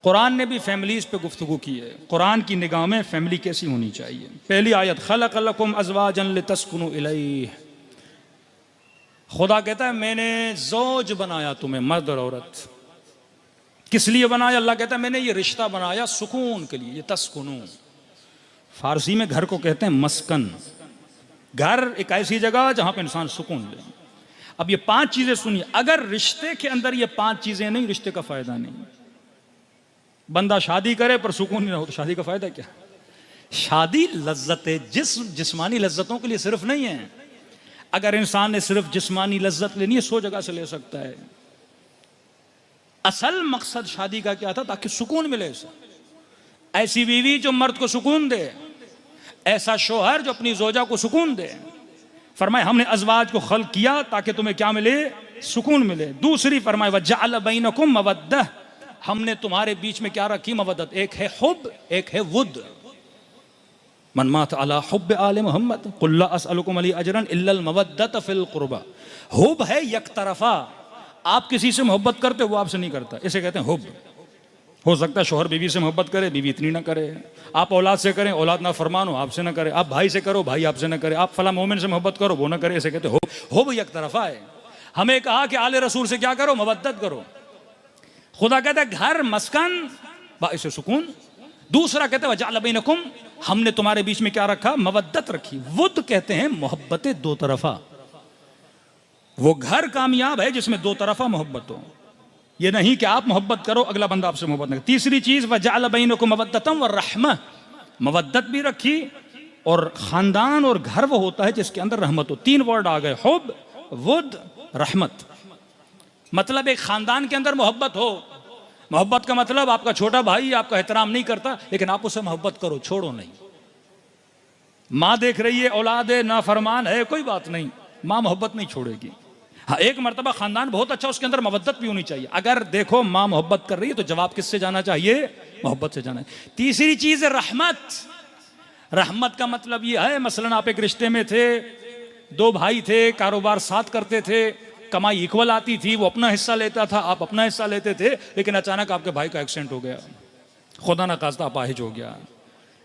कुरान ने भी फैमिलीज पे गुफ्तगू की है। कुरान की निगाह में फैमिली कैसी होनी चाहिए। पहली आयत, खलक़ लकुम अज़वाजन लितस्कुनु इलैह। खुदा कहता है मैंने ज़ौज बनाया तुम्हें, मर्द और औरत। किस लिए बनाया? अल्लाह कहता है मैंने ये रिश्ता बनाया सुकून के लिए। ये तस्कुनु फारसी में घर को कहते हैं मस्कन। घर एक ऐसी जगह जहां पर इंसान सुकून ले। अब ये 5 चीजें सुनिए, अगर रिश्ते के अंदर ये 5 चीजें नहीं, रिश्ते का फायदा नहीं। बंदा शादी करे पर सुकून नहीं हो तो शादी का फायदा क्या? शादी लज्जत जिस्मानी लज्जतों के लिए सिर्फ नहीं है। अगर इंसान ने सिर्फ जिस्मानी लज्जत लेनी है 100 जगह से ले सकता है। असल मकसद शादी का क्या था? ताकि सुकून मिले। ऐसी बीवी जो मर्द को सुकून दे, ऐसा शोहर जो अपनी जोजा को सुकून दे। फरमाए हमने अज़वाज को खल्क़ किया ताकि तुम्हें क्या मिले? सुकून मिले। दूसरी फरमाए वजअल बैनकुम मवद्दह, हमने तुम्हारे बीच में क्या रखी? मवद्दत। एक है हुब, एक है वुद। मन मात अला हुब आले मोहम्मद कुल ला अस्अलुकुम अलैहि अजरन इल्ला अल मवद्दत फिल कुर्बा। हुब है एक तरफा, आप किसी से मोहब्बत करते हो वो आपसे नहीं करता, इसे कहते हैं हुब। हो सकता है शोहर बीवी से मोहब्बत करे, बीवी इतनी ना करे। आप औलाद से करें, औलाद ना फरमान हो, आपसे ना करे। आप भाई से करो, भाई आपसे ना करे। आप फला मोमिन से मोहब्बत करो, वो ना करे, इसे कहते हो हुब एक तरफा है। हमें कहा कि आले रसूल से क्या करो? मवद्दत करो। खुदा कहता है घर मस्कन बाइसे सुकून। दूसरा कहते हैं वजअल बैनकुम, हमने तुम्हारे बीच में क्या रखा? मवद्दत रखी। वुद कहते हैं मोहब्बत दो तरफा। वो घर कामयाब है जिसमें दो तरफा मोहब्बत हो। ये नहीं कि आप मोहब्बत करो अगला बंदा आपसे मोहब्बत नहीं। तीसरी चीज वजअल बैनकुम मवद्दतम व रहमह, मवद्दत भी रखी। और खानदान और घर वो होता है जिसके अंदर रहमत हो। 3 वर्ड आ गए, हुब, वुद, रहमत। मतलब एक खानदान के अंदर मोहब्बत हो। मोहब्बत का मतलब आपका छोटा भाई आपका एहतराम नहीं करता, लेकिन आप उससे मोहब्बत करो, छोड़ो नहीं। माँ देख रही है औलाद है नाफरमान है, कोई बात नहीं, माँ मोहब्बत नहीं छोड़ेगी। हाँ, एक मर्तबा खानदान बहुत अच्छा, उसके अंदर मोहब्बत भी होनी चाहिए। अगर देखो माँ मोहब्बत कर रही है तो जवाब किससे जाना चाहिए? मोहब्बत से जाना है। तीसरी चीज है रहमत। रहमत का मतलब ये है, मसलन आप एक रिश्ते में थे, 2 भाई थे, कारोबार साथ करते थे, कमाई इक्वल आती थी, वो अपना हिस्सा लेता था, आप अपना हिस्सा लेते थे, लेकिन अचानक आपके भाई का एक्सीडेंट हो गया, खुदा ना खास्ता अपाहिज हो गया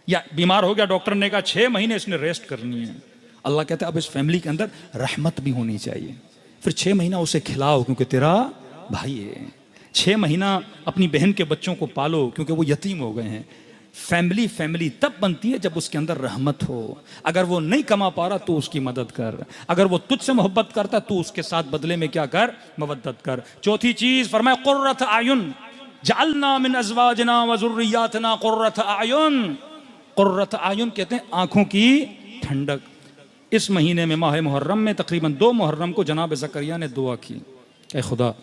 या बीमार हो गया। डॉक्टर ने कहा 6 महीने इसने रेस्ट करनी है। अल्लाह कहता है अब इस फैमिली के अंदर रहमत भी होनी चाहिए। फिर 6 महीना उसे खिलाओ क्योंकि तेरा भाई है। 6 महीना अपनी बहन के बच्चों को पालो क्योंकि वो यतीम हो गए हैं। फैमिली तब बनती है जब उसके अंदर रहमत हो। अगर वो नहीं कमा पा रहा तो उसकी मदद कर। अगर वो तुझसे मोहब्बत करता तो उसके साथ बदले में क्या कर? मवद्दत कर। चौथी चीज फरमाया कुर्रत आयुन जअलना मिन अज़वाजना व ज़ुर्रिय्यातना कुर्रत आयुन। कुर्रत आयुन कहते हैं आंखों की ठंडक। इस महीने में माह मुहर्रम में तकरीबन 2 मुहर्रम को जनाब ज़करिया ने दुआ की, ऐ खुदा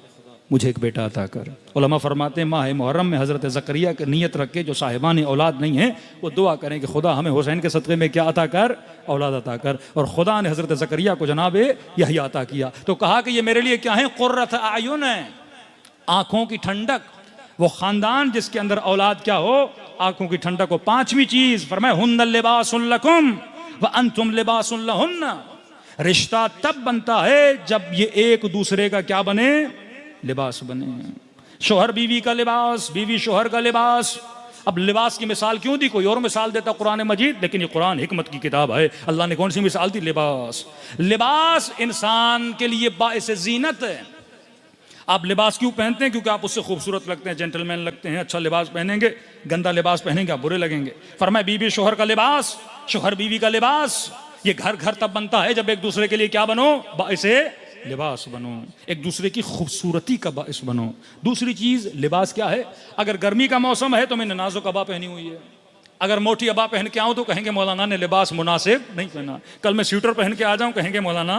मुझे एक बेटा अता कर। उलमा फरमाते हैं माह मुहर्रम में हज़रत ज़करिया की नीयत रख के जो साहिबान औलाद नहीं है वो दुआ करें कि खुदा हमें हुसैन के सदक़े में क्या अता कर? औलाद अता कर। और खुदा ने हज़रत ज़करिया को जनाब यहया अता किया। तो कहा कि ये मेरे लिए क्या है? कुर्रत आयुन है, आँखों की ठंडक। वो ख़ानदान जिसके अंदर औलाद क्या हो? आँखों की ठंडक हो। 5वीं चीज़ फरमाया हुन्ना लिबासुन लकुम व अंतुम लिबासुन लहुन्ना। रिश्ता तब बनता है जब ये एक दूसरे का क्या बने? लिबास बने। शोहर बीवी का लिबास, बीवी शोहर का लिबास। अब लिबास की मिसाल क्यों दी? कोई और मिसाल देता कुरान मजीद, लेकिन ये कुरान हिकमत की किताब है। अल्लाह ने कौन सी मिसाल दी? लिबास। लिबास इंसान के लिए बाइस ज़ीनत है। आप लिबास क्यों पहनते हैं? क्योंकि आप उससे खूबसूरत लगते हैं, जेंटलमैन लगते हैं। अच्छा लिबास पहनेंगे, गंदा लिबास पहनेंगे आप बुरे लगेंगे। फरमाया बीवी शोहर का लिबास, शोहर बीवी का लिबास। ये घर तब बनता है जब एक दूसरे के लिए क्या बनो? बाइसे लिबास बनो, एक दूसरे की खूबसूरती का बाइस बनो। दूसरी चीज लिबास क्या है? अगर गर्मी का मौसम है तो मैंने नाजुक अबा पहनी हुई है, अगर मोटी अबा पहन के आऊं तो कहेंगे मौलाना ने लिबास मुनासिब नहीं पहना। कल मैं स्वेटर पहन के आ जाऊं कहेंगे मौलाना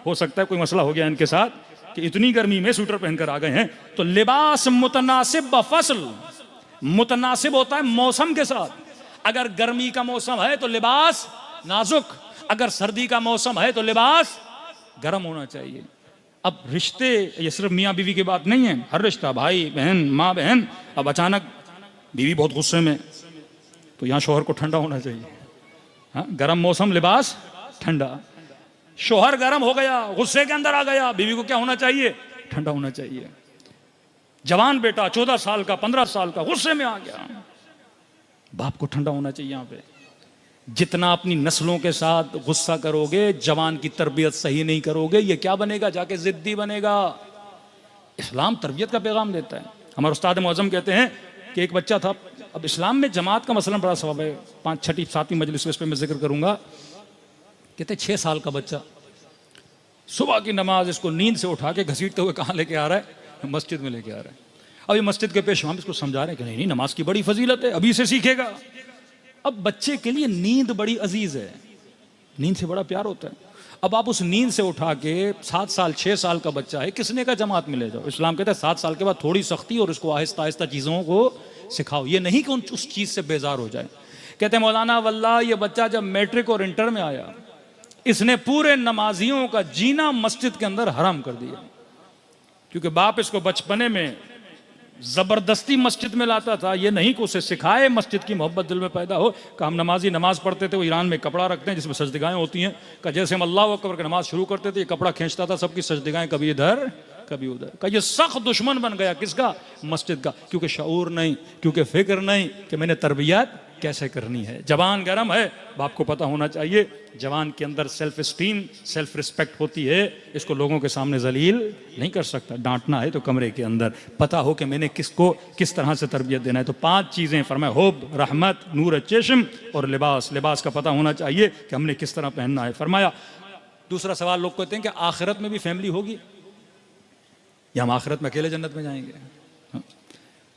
हो सकता है कोई मसला हो गया इनके साथ कि इतनी गर्मी में स्वेटर पहनकर आ गए हैं। तो लिबास मुतनासिब बफसल, मुतनासिब होता है मौसम के साथ। अगर गर्मी का मौसम है तो लिबास नाजुक, अगर सर्दी का मौसम है तो लिबास गर्म होना चाहिए। अब रिश्ते ये सिर्फ मियाँ बीवी की बात नहीं है, हर रिश्ता, भाई बहन, माँ बहन। अब अचानक बीवी बहुत गुस्से में, तो यहाँ शोहर को ठंडा होना चाहिए। हाँ, गर्म मौसम लिबास ठंडा। शोहर गर्म हो गया, गुस्से के अंदर आ गया, बीवी को क्या होना चाहिए? ठंडा होना चाहिए। जवान बेटा 14 साल का 15 साल का गुस्से में आ गया। बाप को ठंडा होना चाहिए। यहाँ पे जितना अपनी नस्लों के साथ गुस्सा करोगे, जवान की तरबियत सही नहीं करोगे, ये क्या बनेगा, जाके जिद्दी बनेगा। इस्लाम तरबियत का पैगाम देता है। हमारे उस्ताद मुअज़्ज़म कहते हैं कि एक बच्चा था, अब इस्लाम में जमात का मसला बड़ा सवाब है, 5, 6, 7वीं मजलिस इस पे मैं जिक्र करूंगा। कहते 6 साल का बच्चा सुबह की नमाज इसको नींद से उठा के घसीटते हुए कहाँ लेके आ रहा है, मस्जिद में लेके आ रहा है। अब ये मस्जिद के पेश हम इसको समझा रहे हैं कि नहीं नहीं, नमाज की बड़ी फजीलत है, अभी से सीखेगा। अब बच्चे के लिए नींद बड़ी अजीज है, नींद से बड़ा प्यार होता है। अब आप उस नींद से उठा के 7 साल 6 साल का बच्चा है, किसने का जमात में ले जाओ। इस्लाम कहता है 7 साल के बाद थोड़ी सख्ती और इसको आहिस्ता आहिस्ता चीज़ों को सिखाओ, ये नहीं कि उस चीज़ से बेजार हो जाए। कहते हैं मौलाना वल्लाह ये बच्चा जब मैट्रिक और इंटर में आया, इसने पूरे नमाजियों का जीना मस्जिद के अंदर हराम कर दिया। क्योंकि बाप इसको बचपने में जबरदस्ती मस्जिद में लाता था, ये नहीं कि उसे सिखाए, मस्जिद की मोहब्बत दिल में पैदा हो। कि हम नमाजी नमाज पढ़ते थे, वो ईरान में कपड़ा रखते हैं जिसमें सजदिगाएं होती हैं, का जैसे हम अल्लाह अकबर की नमाज शुरू करते थे, ये कपड़ा खींचता था, सबकी सजदिगाएं कभी इधर कभी उधर। का ये सख्त दुश्मन बन गया, किसका, मस्जिद का। क्योंकि शऊर नहीं, क्योंकि फिक्र नहीं कि मैंने तरबियत कैसे करनी है। जवान गर्म है, बाप को पता होना चाहिए जवान के अंदर सेल्फ स्टीम, सेल्फ रिस्पेक्ट होती है, इसको लोगों के सामने जलील नहीं कर सकता। डांटना है तो कमरे के अंदर, पता हो कि मैंने किसको किस तरह से तरबियत देना है। तो 5 चीज़ें फरमाया, हुब, रहमत, नूर चश्म और लिबास। लिबास का पता होना चाहिए कि हमने किस तरह पहनना है। फरमाया दूसरा सवाल, लोग कहते हैं कि आखिरत में भी फैमिली होगी या हम आखिरत में अकेले जन्नत में जाएंगे।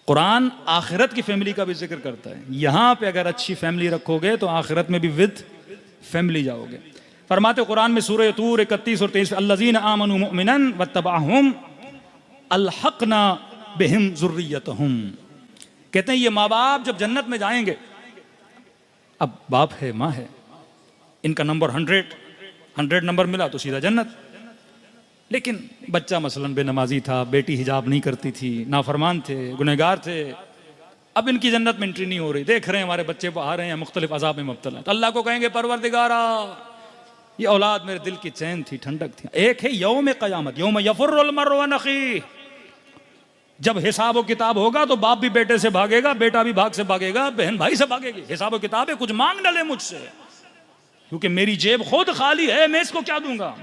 कुरान आखिरत की फैमिली का भी जिक्र करता है। यहां पे अगर अच्छी फैमिली रखोगे तो आखिरत में भी विद फैमिली जाओगे। फरमाते कुरान में सूरह तूर 31 और 23, अल्लज़ीना आमनू मुमिनन वत्तबअहुम अलहक़ना बिहिम ज़ुर्रियतहुम। कहते हैं ये माँ बाप जब जन्नत में जाएंगे, अब बाप है माँ है, इनका नंबर 100 नंबर मिला तो सीधा जन्नत। लेकिन बच्चा मसलन बेनमाजी था, बेटी हिजाब नहीं करती थी, नाफरमान थे, गुनहगार थे, अब इनकी जन्नत में एंट्री नहीं हो रही। देख रहे हैं हमारे बच्चे आ रहे हैं मुख्तलिफ अजाब में मुब्तला, तो अल्लाह को कहेंगे परवरदिगारा ये औलाद मेरे दिल की चैन थी, ठंडक थी। एक है यौम क़यामत, यौम यफ़ुर्रुल मर्उ अन अख़ीह, जब हिसाब व किताब होगा तो बाप भी बेटे से भागेगा, बेटा भी भाग से भागेगा, बहन भाई से भागेगी। हिसाब व किताब है, कुछ मांग न ले मुझसे, क्योंकि मेरी जेब खुद खाली है, मैं इसको क्या दूंगा।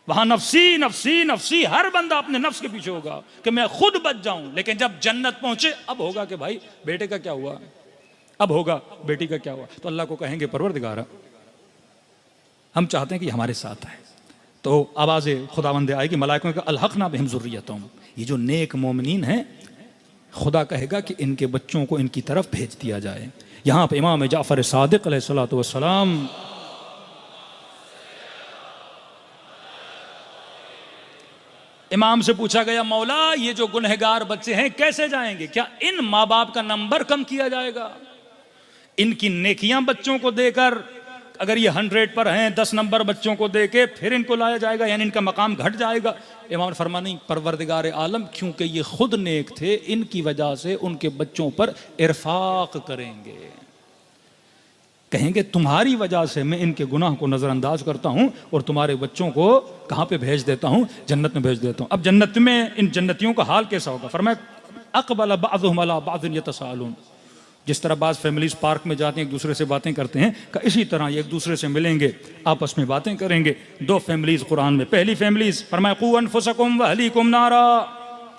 वहां नफसी नफसी नफसी, हर बंदा अपने नफ्स के पीछे होगा कि मैं खुद बच जाऊं। लेकिन जब जन्नत पहुंचे, अब होगा कि भाई बेटे का क्या हुआ, अब होगा बेटी का क्या हुआ। तो अल्लाह को कहेंगे परवरदिगारा हम चाहते हैं कि हमारे साथ आए। तो आवाज़ खुदावंद आएगी मलाइकों का, अलहक़ना बिहिम ज़ुर्रियतहुम। ये जो नेक मोमिनीन हैं, खुदा कहेगा कि इनके बच्चों को इनकी तरफ भेज दिया जाए। यहाँ पर इमाम जाफ़र सादिक़ अलैहिस्सलातु वस्सलाम इमाम से पूछा गया, मौला ये जो गुनहगार बच्चे हैं कैसे जाएंगे, क्या इन माँ बाप का नंबर कम किया जाएगा, इनकी नेकियां बच्चों को देकर, अगर ये 100 पर हैं 10 नंबर बच्चों को देके फिर इनको लाया जाएगा, यानी इनका मकाम घट जाएगा। इमाम ने फरमाया नहीं, परवरदिगार आलम क्योंकि ये खुद नेक थे, इनकी वजह से उनके बच्चों पर इरफाक करेंगे, कहेंगे तुम्हारी वजह से मैं इनके गुनाह को नज़रअंदाज करता हूँ और तुम्हारे बच्चों को कहाँ पे भेज देता हूँ, जन्नत में भेज देता हूँ। अब जन्नत में इन जन्नतियों का हाल कैसा होगा। फरमाया अक़बल बअज़ुहुम अला बअज़िन यतसाअलून, जिस तरह बाज़ फैमिलीज पार्क में जाते हैं एक दूसरे से बातें करते हैं, का इसी तरह ये एक दूसरे से मिलेंगे, आपस में बातें करेंगे। 2 फैमिलीज कुरान में, पहली फैमिलीज फरमाया क़ू अनफुसकुम व अहलीकुम नारा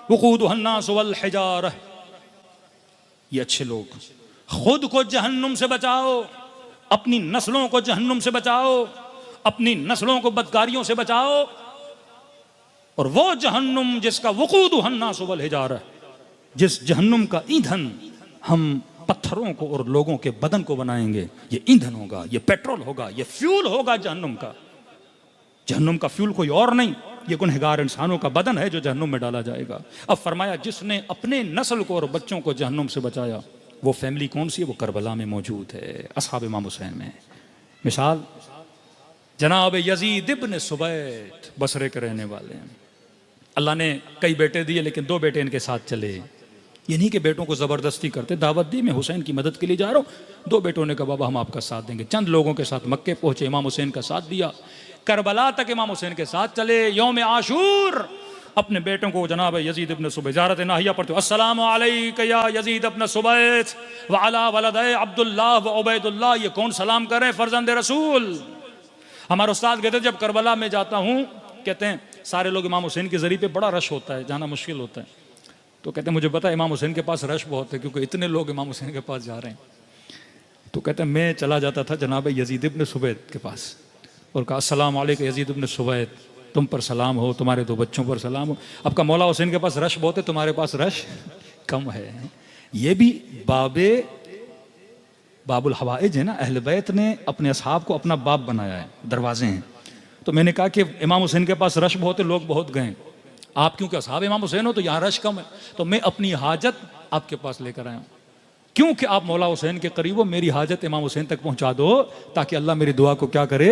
वक़ूदुहा अन्नास वल हिजारह, ये अच्छे लोग, खुद को जहन्नुम से बचाओ, अपनी नस्लों को जहन्नुम से बचाओ, अपनी नस्लों को बदकारियों से बचाओ, और वो जहन्नुम जिसका वक़ूदुहा अन्नास वल हिजारह, जिस जहन्नुम का ईंधन हम पत्थरों को और लोगों के बदन को बनाएंगे, ये ईंधन होगा, ये पेट्रोल होगा, ये फ्यूल होगा जहन्नुम का। जहन्नुम का फ्यूल कोई और नहीं, ये गुनहगार इंसानों का बदन है जो जहन्नुम में डाला जाएगा। अब फरमाया जिसने अपने नस्ल को और बच्चों को जहन्नुम से बचाया, वो फैमिली कौन सी है, वो करबला में मौजूद है, असहाब इमाम हुसैन में। मिसाल जनाब यजीद इब्न सुबैत, बसरे के रहने वाले हैं। अल्लाह ने कई बेटे दिए लेकिन 2 बेटे इनके साथ चले। ये नहीं कि बेटों को ज़बरदस्ती करते, दावत दी मैं हुसैन की मदद के लिए जा रहा हूँ, 2 बेटों ने कहा बाबा हम आपका साथ देंगे। चंद लोगों के साथ मक्के पहुँचे, इमाम हुसैन का साथ दिया, करबला तक इमाम हुसैन के साथ चले। यौम आशूर अपने बेटों को जनाब यजीद इब्न सुबैत ज़ियारत नाहिया पढ़ते हो, अस्सलामु अलैका या यजीद इब्न सुबैत व अला वलदै अब्दुल्लाह व उबैदुल्लाह। ये कौन सलाम कर रहे हैं? फर्जंद रसूल। हमारे उस्ताद कहते जब करबला में जाता हूँ, कहते हैं सारे लोग इमाम हुसैन के ज़रिए पे बड़ा रश होता है, जाना मुश्किल होता है। तो कहते हैं मुझे पता है इमाम हुसैन के पास रश बहुत है, क्योंकि इतने लोग इमाम हुसैन के पास जा रहे हैं। तो कहते हैं मैं चला जाता था जनाब यजीद इब्न सुबैत के पास और कहा अस्सलाम वालेकुम यजीद इब्न सुबैत, तुम पर सलाम हो, तुम्हारे दो बच्चों पर सलाम हो। अब का मौला हुसैन के पास रश बहुत है, तुम्हारे पास रश कम है। ये भी बाबुल हवाइज है ना, अहले बैत ने अपने असहाब को अपना बाब बनाया है, दरवाजे हैं। तो मैंने कहा कि इमाम हुसैन के पास रश बहुत है, लोग बहुत गए, आप क्योंकि असहाब इमाम हुसैन हो तो यहाँ रश कम है, तो मैं अपनी हाजत आपके पास लेकर आया हूँ, क्योंकि आप मौला हुसैन के करीब हो, मेरी हाजत इमाम हुसैन तक पहुंचा दो ताकि अल्लाह मेरी दुआ को क्या करे,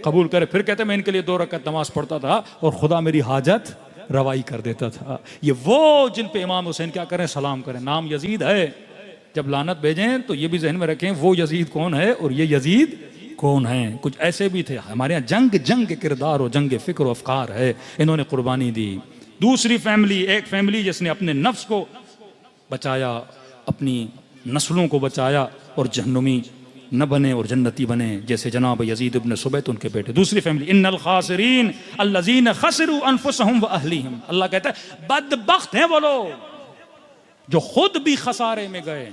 कबूल करे। फिर कहते मैं इनके लिए 2 रकात नमाज पढ़ता था और खुदा मेरी हाजत रवाई कर देता था। ये वो जिन पे इमाम हुसैन क्या करें, सलाम करें। नाम यजीद है, जब लानत भेजें तो ये भी जहन में रखें वो यजीद कौन है और ये यजीद कौन है। कुछ ऐसे भी थे हमारे यहाँ, जंग के किरदार और जंग फिक्र अफकार है, इन्होंने कुर्बानी दी। दूसरी फैमिली, एक फैमिली जिसने अपने नफ्स को बचाया, अपनी नस्लों को बचाया और जहन्नुमी न बने और जन्नती बने, जैसे जनाब यजीद इब्न सुबैत उनके बेटे। दूसरी फैमिली इन्नल खासिरीन अल्लज़ीन खसिरू अनफुसहुम व अहलीहिम, अल्लाह कहता है बदबख्त हैं वो लोग जो खुद भी खसारे में गए,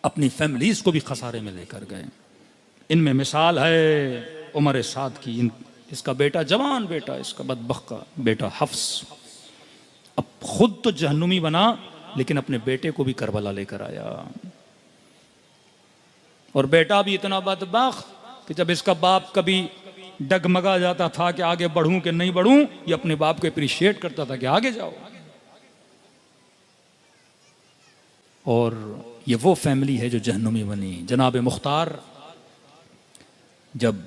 अपनी फैमिलीज को भी खसारे में लेकर गए। इनमें मिसाल है उमर साद की, इसका बेटा जवान बेटा, इसका बदबख्त का बेटा हफ्स, अब खुद तो जहन्नुमी बना लेकिन अपने बेटे को भी करबला लेकर आया। और बेटा भी इतना बदबख्त कि जब इसका बाप कभी डगमगा जाता था कि आगे बढ़ूं कि नहीं बढ़ूं, ये अपने बाप को अप्रिशिएट करता था कि आगे जाओ। और ये वो फैमिली है जो जहन्नुमी बनी। जनाब मुख्तार जब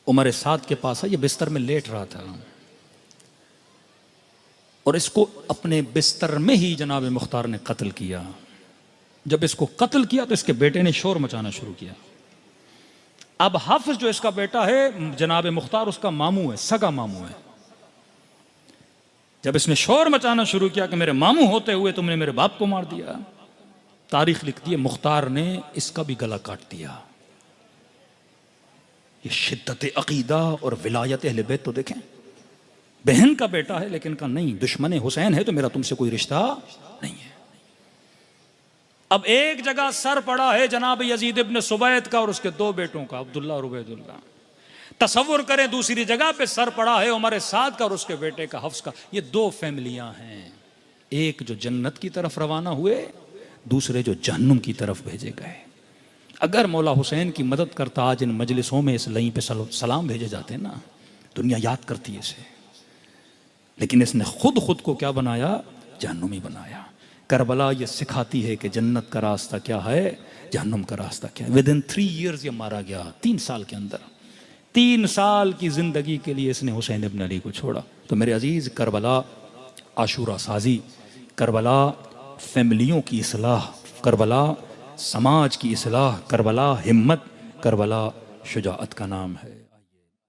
उमर साद के पास है, ये बिस्तर में लेट रहा था और इसको अपने बिस्तर में ही जनाब मुख्तार ने कत्ल किया। जब इसको कत्ल किया तो इसके बेटे ने शोर मचाना शुरू किया। अब हाफिज जो इसका बेटा है, जनाब मुख्तार उसका मामू है, सगा मामू है। जब इसने शोर मचाना शुरू किया कि मेरे मामू होते हुए तुमने मेरे बाप को मार दिया, तारीख लिखती है मुख्तार ने इसका भी गला काट दिया। ये शिद्दत अकीदा और विलायत अहले बैत तो देखें। बहन का बेटा है लेकिन कहा नहीं, दुश्मन हुसैन है तो मेरा तुमसे कोई रिश्ता नहीं है। अब एक जगह सर पड़ा है जनाब यजीद इब्न सुबैत का और उसके 2 बेटों का, अब्दुल्ला और उबैदुल्ला। तसव्वुर करें दूसरी जगह पे सर पड़ा है उमर साद का और उसके बेटे का हफ्स का। ये 2 फैमिलियां हैं, एक जो जन्नत की तरफ रवाना हुए, दूसरे जो जहन्नुम की तरफ भेजे गए। अगर मौला हुसैन की मदद करता आज इन मजलिसों में इस लई पे सलाम भेजे जाते ना, दुनिया याद करती है इसे, लेकिन इसने खुद को क्या बनाया, जहन्नुमी बनाया। करबला ये सिखाती है कि जन्नत का रास्ता क्या है, जहन्नुम का रास्ता क्या है। विदिन 3 years ये मारा गया, 3 साल के अंदर। 3 साल की जिंदगी के लिए इसने हुसैन इब्न अली को छोड़ा। तो मेरे अजीज, करबला आशूरा साजी, करबला फैमिलियों की इस्लाह, करबला समाज की इस्लाह, करबला हिम्मत, करबला शुजाअत का नाम है।